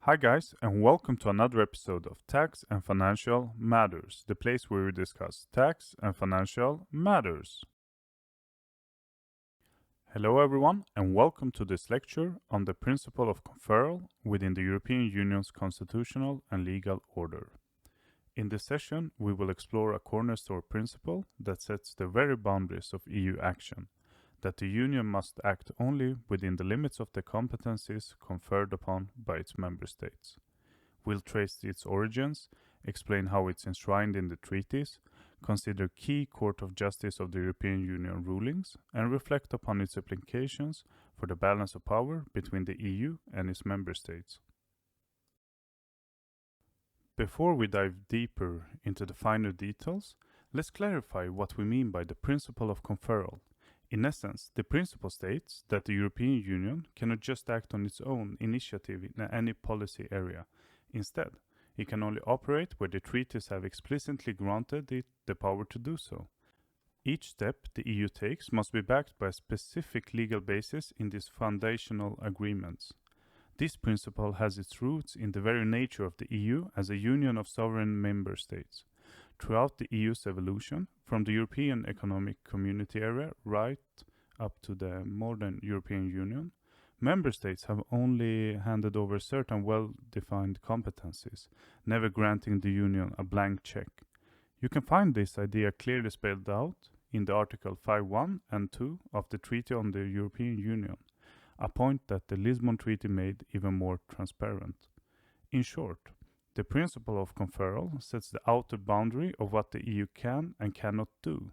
Hi guys, and welcome to another episode of Tax and Financial Matters, the place where we discuss tax and financial matters. Hello everyone, and welcome to this lecture on the principle of conferral within the European Union's constitutional and legal order. In this session, we will explore a cornerstone principle that sets the very boundaries of EU action, that the Union must act only within the limits of the competencies conferred upon by its member states. We'll trace its origins, explain how it's enshrined in the treaties, consider key Court of Justice of the European Union rulings, and reflect upon its implications for the balance of power between the EU and its member states. Before we dive deeper into the finer details, let's clarify what we mean by the principle of conferral. In essence, the principle states that the European Union cannot just act on its own initiative in any policy area. Instead, it can only operate where the treaties have explicitly granted it the power to do so. Each step the EU takes must be backed by a specific legal basis in these foundational agreements. This principle has its roots in the very nature of the EU as a union of sovereign member states. Throughout the EU's evolution, from the European Economic Community era right up to the modern European Union, member states have only handed over certain well-defined competencies, never granting the Union a blank check. You can find this idea clearly spelled out in the Article 5.1 and 2 of the Treaty on the European Union, a point that the Lisbon Treaty made even more transparent. In short, the principle of conferral sets the outer boundary of what the EU can and cannot do,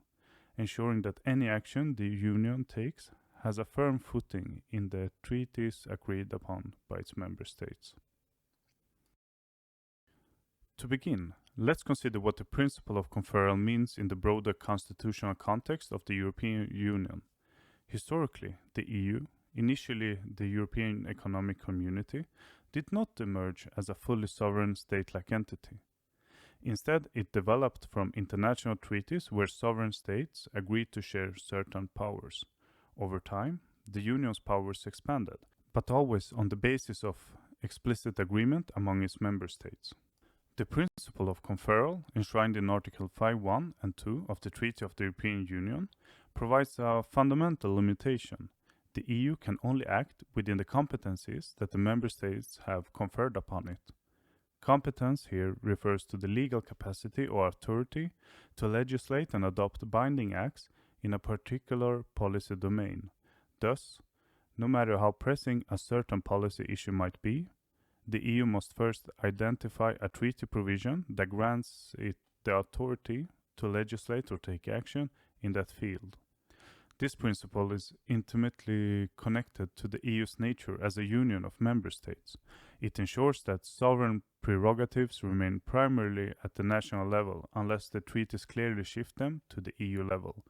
ensuring that any action the Union takes has a firm footing in the treaties agreed upon by its member states. To begin, let's consider what the principle of conferral means in the broader constitutional context of the European Union. Historically, the EU, initially the European Economic Community, did not emerge as a fully sovereign state-like entity. Instead, it developed from international treaties where sovereign states agreed to share certain powers. Over time, the Union's powers expanded, but always on the basis of explicit agreement among its member states. The principle of conferral, enshrined in Article 5.1 and 2 of the Treaty of the European Union, provides a fundamental limitation. The EU can only act within the competencies that the member states have conferred upon it. Competence here refers to the legal capacity or authority to legislate and adopt binding acts in a particular policy domain. Thus, no matter how pressing a certain policy issue might be, the EU must first identify a treaty provision that grants it the authority to legislate or take action in that field. This principle is intimately connected to the EU's nature as a union of member states. It ensures that sovereign prerogatives remain primarily at the national level unless the treaties clearly shift them to the EU level.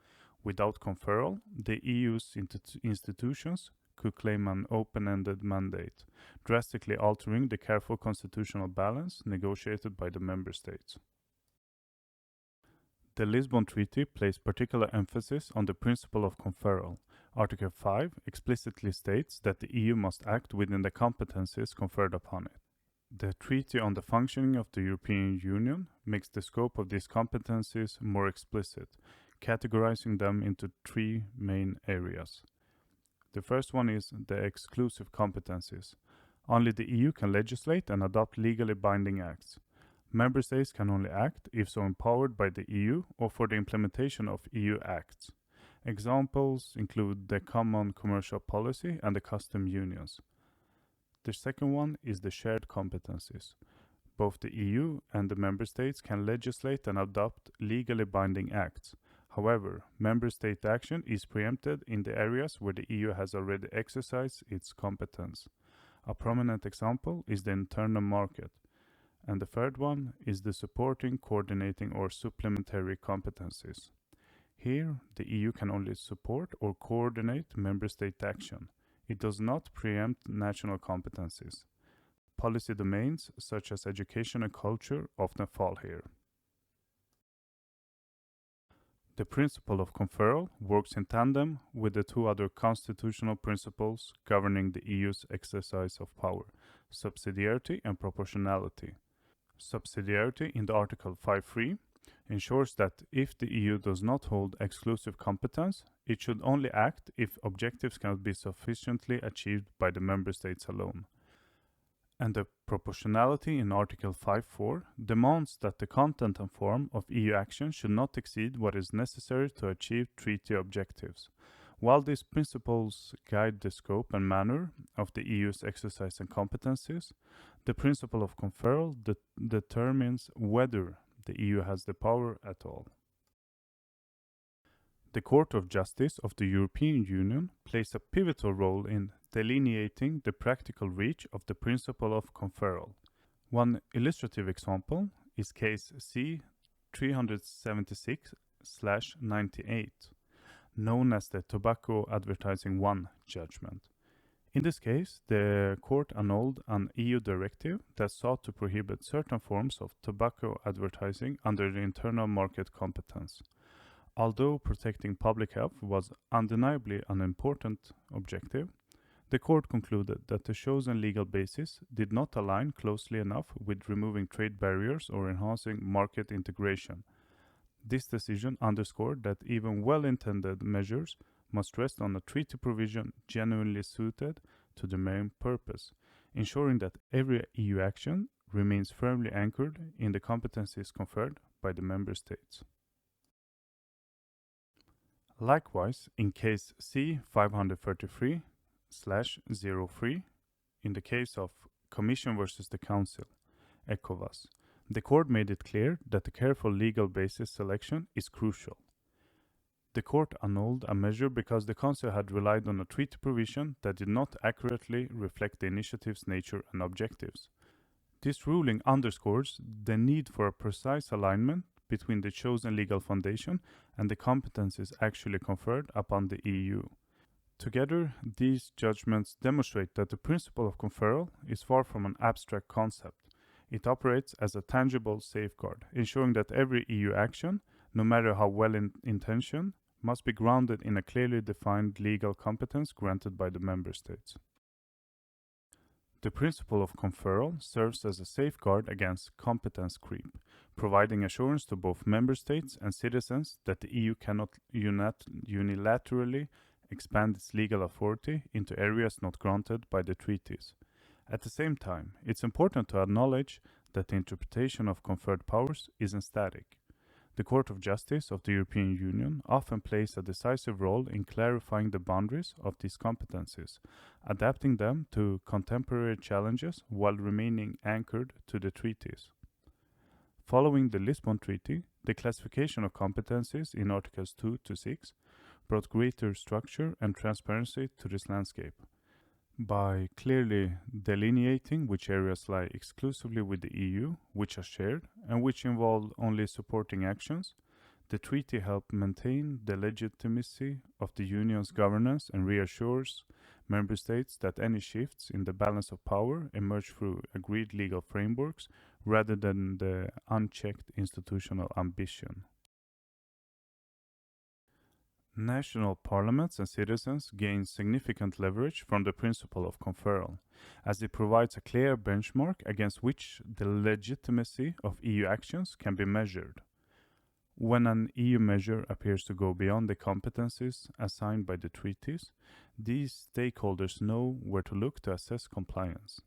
Without conferral, the EU's institutions could claim an open-ended mandate, drastically altering the careful constitutional balance negotiated by the member states. The Lisbon Treaty placed particular emphasis on the principle of conferral. Article 5 explicitly states that the EU must act within the competencies conferred upon it. The Treaty on the Functioning of the European Union makes the scope of these competencies more explicit, categorizing them into three main areas. The first one is the exclusive competencies. Only the EU can legislate and adopt legally binding acts. Member states can only act if so empowered by the EU or for the implementation of EU acts. Examples include the common commercial policy and the custom unions. The second one is the shared competencies. Both the EU and the member states can legislate and adopt legally binding acts. However, member state action is preempted in the areas where the EU has already exercised its competence. A prominent example is the internal market. And the third one is the supporting, coordinating or supplementary competencies. Here, the EU can only support or coordinate member state action. It does not preempt national competencies. Policy domains such as education and culture often fall here. The principle of conferral works in tandem with the two other constitutional principles governing the EU's exercise of power, subsidiarity and proportionality. Subsidiarity in the Article 5.3 ensures that if the EU does not hold exclusive competence, it should only act if objectives cannot be sufficiently achieved by the member states alone. And the proportionality in Article 5.4 demands that the content and form of EU action should not exceed what is necessary to achieve treaty objectives. While these principles guide the scope and manner of the EU's exercise and competencies, the principle of conferral determines whether the EU has the power at all. The Court of Justice of the European Union plays a pivotal role in delineating the practical reach of the principle of conferral. One illustrative example is case C 376/98, known as the Tobacco Advertising 1 judgment. In this case, the court annulled an EU directive that sought to prohibit certain forms of tobacco advertising under the internal market competence. Although protecting public health was undeniably an important objective, the court concluded that the chosen legal basis did not align closely enough with removing trade barriers or enhancing market integration. This decision underscored that even well-intended measures must rest on a treaty provision genuinely suited to the main purpose, ensuring that every EU action remains firmly anchored in the competencies conferred by the member states. Likewise, in case C 533/03, in the case of Commission versus the Council, ECOWAS, the court made it clear that the careful legal basis selection is crucial. The court annulled a measure because the Council had relied on a treaty provision that did not accurately reflect the initiative's nature and objectives. This ruling underscores the need for a precise alignment between the chosen legal foundation and the competences actually conferred upon the EU. Together, these judgments demonstrate that the principle of conferral is far from an abstract concept. It operates as a tangible safeguard, ensuring that every EU action, no matter how well-intentioned, must be grounded in a clearly defined legal competence granted by the member states. The principle of conferral serves as a safeguard against competence creep, providing assurance to both member states and citizens that the EU cannot unilaterally expand its legal authority into areas not granted by the treaties. At the same time, it's important to acknowledge that the interpretation of conferred powers isn't static. The Court of Justice of the European Union often plays a decisive role in clarifying the boundaries of these competencies, adapting them to contemporary challenges while remaining anchored to the treaties. Following the Lisbon Treaty, the classification of competencies in Articles 2 to 6 brought greater structure and transparency to this landscape. By clearly delineating which areas lie exclusively with the EU, which are shared, and which involve only supporting actions, the treaty helped maintain the legitimacy of the Union's governance and reassures member states that any shifts in the balance of power emerge through agreed legal frameworks rather than the unchecked institutional ambition. National parliaments and citizens gain significant leverage from the principle of conferral, as it provides a clear benchmark against which the legitimacy of EU actions can be measured. When an EU measure appears to go beyond the competencies assigned by the treaties, these stakeholders know where to look to assess compliance.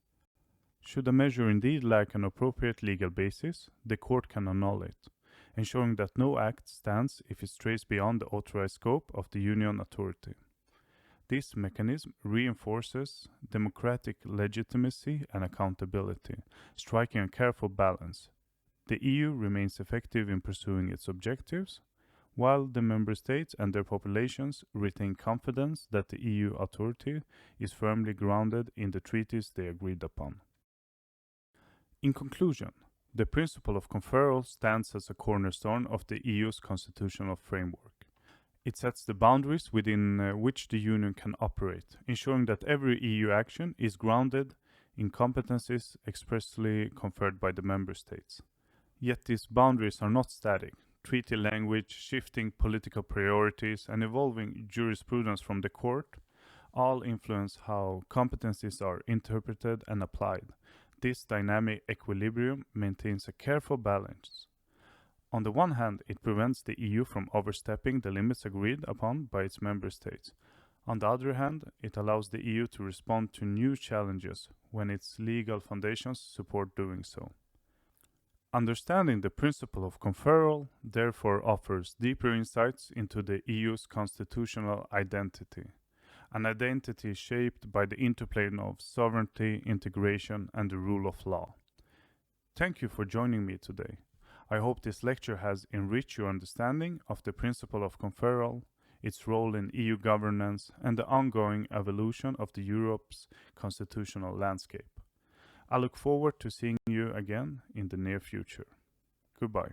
Should a measure indeed lack an appropriate legal basis, the court can annul it, ensuring that no act stands if it strays beyond the authorized scope of the Union authority. This mechanism reinforces democratic legitimacy and accountability, striking a careful balance. The EU remains effective in pursuing its objectives, while the member states and their populations retain confidence that the EU authority is firmly grounded in the treaties they agreed upon. In conclusion, the principle of conferral stands as a cornerstone of the EU's constitutional framework. It sets the boundaries within which the Union can operate, ensuring that every EU action is grounded in competencies expressly conferred by the member states. Yet these boundaries are not static. Treaty language, shifting political priorities, and evolving jurisprudence from the court all influence how competencies are interpreted and applied. This dynamic equilibrium maintains a careful balance. On the one hand, it prevents the EU from overstepping the limits agreed upon by its member states. On the other hand, it allows the EU to respond to new challenges when its legal foundations support doing so. Understanding the principle of conferral therefore offers deeper insights into the EU's constitutional identity, an identity shaped by the interplay of sovereignty, integration, and the rule of law. Thank you for joining me today. I hope this lecture has enriched your understanding of the principle of conferral, its role in EU governance, and the ongoing evolution of Europe's constitutional landscape. I look forward to seeing you again in the near future. Goodbye.